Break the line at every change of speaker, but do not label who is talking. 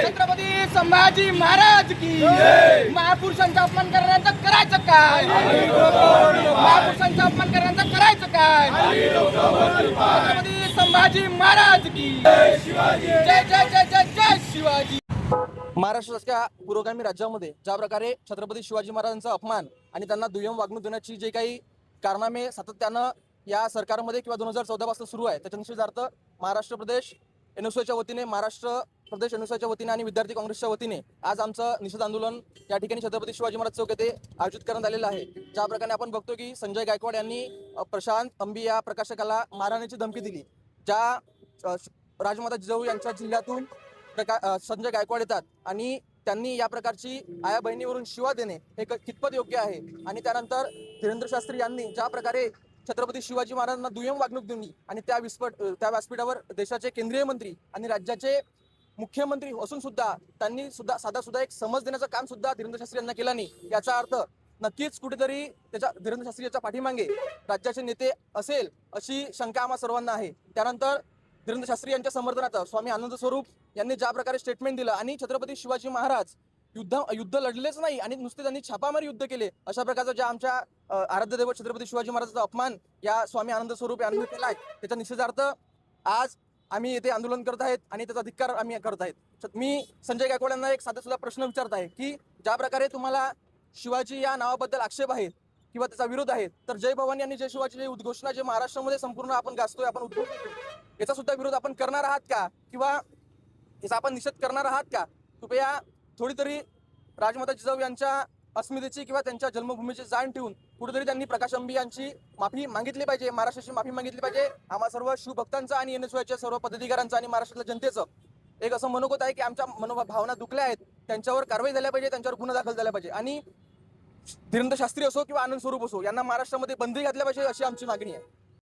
छत्रपती संभाजी महाराज की महापुरुषांचा अपमान करण्याचं करायचं काय? महापुरुषांचा अपमान करण्याचं करायचं काय? छत्रपती संभाजी महाराज की जय जय जय जय जय शिवाजी. महाराष्ट्राच्या पुरोगामी राज्यामध्ये ज्या प्रकारे छत्रपती शिवाजी महाराजांचा अपमान आणि त्यांना दुय्यम वागणूक देण्याची जे काही कारनामे सातत्यानं या सरकारमध्ये किंवा 2014 पासून सुरू आहे, त्याच्या निषेधार्थ महाराष्ट्र प्रदेश एनएसयूच्या वतीने, महाराष्ट्र प्रदेश एनएसयूच्या वतीने आणि विद्यार्थी काँग्रेसच्या वतीने आज आमचं निषेध आंदोलन या ठिकाणी छत्रपती शिवाजी महाराज चौक येथे आयोजित करण्यात आलेलं आहे. ज्या प्रकारे आपण बघतो की संजय गायकवाड यांनी प्रशांत अंबी या प्रकाशकाला मारहाणीची धमकी दिली. ज्या राजमाता जिजाऊ यांच्या जिल्ह्यातून संजय गायकवाड येतात आणि त्यांनी या प्रकारची आया बहिणीवरून शिवा देणे हे कितपत योग्य आहे. आणि त्यानंतर धीरेंद्र शास्त्री यांनी ज्या प्रकारे छत्रपती शिवाजी महाराजांना दुय्यम वागणूक दिली आणि त्या व्यासपीठावर देशाचे केंद्रीय मंत्री आणि राज्याचे मुख्यमंत्री असून सुद्धा त्यांनी सुद्धा साधा एक समज देण्याचं काम सुद्धा धीरेंद्र शास्त्री यांना केलं नाही. याचा अर्थ नक्कीच कुठेतरी त्याच्या धीरेंद्र शास्त्री याच्या पाठीमागे राज्याचे नेते असेल अशी शंका आम्हा सर्वांना आहे. त्यानंतर धीरेंद्र शास्त्री यांच्या समर्थनार्थ स्वामी आनंद स्वरूप यांनी ज्या प्रकारे स्टेटमेंट दिलं आणि छत्रपती शिवाजी महाराज युद्ध लढलेच नाही आणि नुसते त्यांनी छापामारी युद्ध केले, अशा प्रकारचा ज्या आमच्या आराध्य दैवत छत्रपती शिवाजी महाराजांचा अपमान या स्वामी आनंद स्वरूप यांनी केलाय, त्याच्या निषेधार्थ आज आम्ही येथे आंदोलन करत आहेत आणि त्याचा धिक्कार आम्ही करत आहेत. मी संजय गायकवाड यांना एक साधा सुद्धा प्रश्न विचारत आहे की ज्या प्रकारे तुम्हाला शिवाजी या नावाबद्दल आक्षेप आहे किंवा त्याचा विरोध आहे, तर जय भवानी आणि जय शिवाजी उद्घोषणा जे महाराष्ट्रामध्ये संपूर्ण आपण गाजतोय, आपण उद्घोषितो, याचा सुद्धा विरोध आपण करणार आहात का किंवा याचा आपण निषेध करणार आहात का? कृपया थोडी तरी राजमाता जिजाऊ यांच्या अस्मितेची किंवा त्यांच्या जन्मभूमीची जाण ठेवून कुठेतरी त्यांनी प्रकाश अंबी यांची माफी मागितली पाहिजे, महाराष्ट्राची माफी मागितली पाहिजे. आम्हा सर्व शिवभक्तांचा आणि एनएसयूच्या सर्व पदाधिकाऱ्यांचा आणि महाराष्ट्रातल्या जनतेचं एक असं मनोगत आहे की आमच्या भावना दुखल्या आहेत, त्यांच्यावर कारवाई झाल्या पाहिजे, त्यांच्यावर गुन्हा दाखल झाला पाहिजे आणि धीरेंद्र शास्त्री असो किंवा आनंद स्वरूप असो यांना महाराष्ट्रामध्ये बंदी घातल्या पाहिजे अशी आमची मागणी आहे.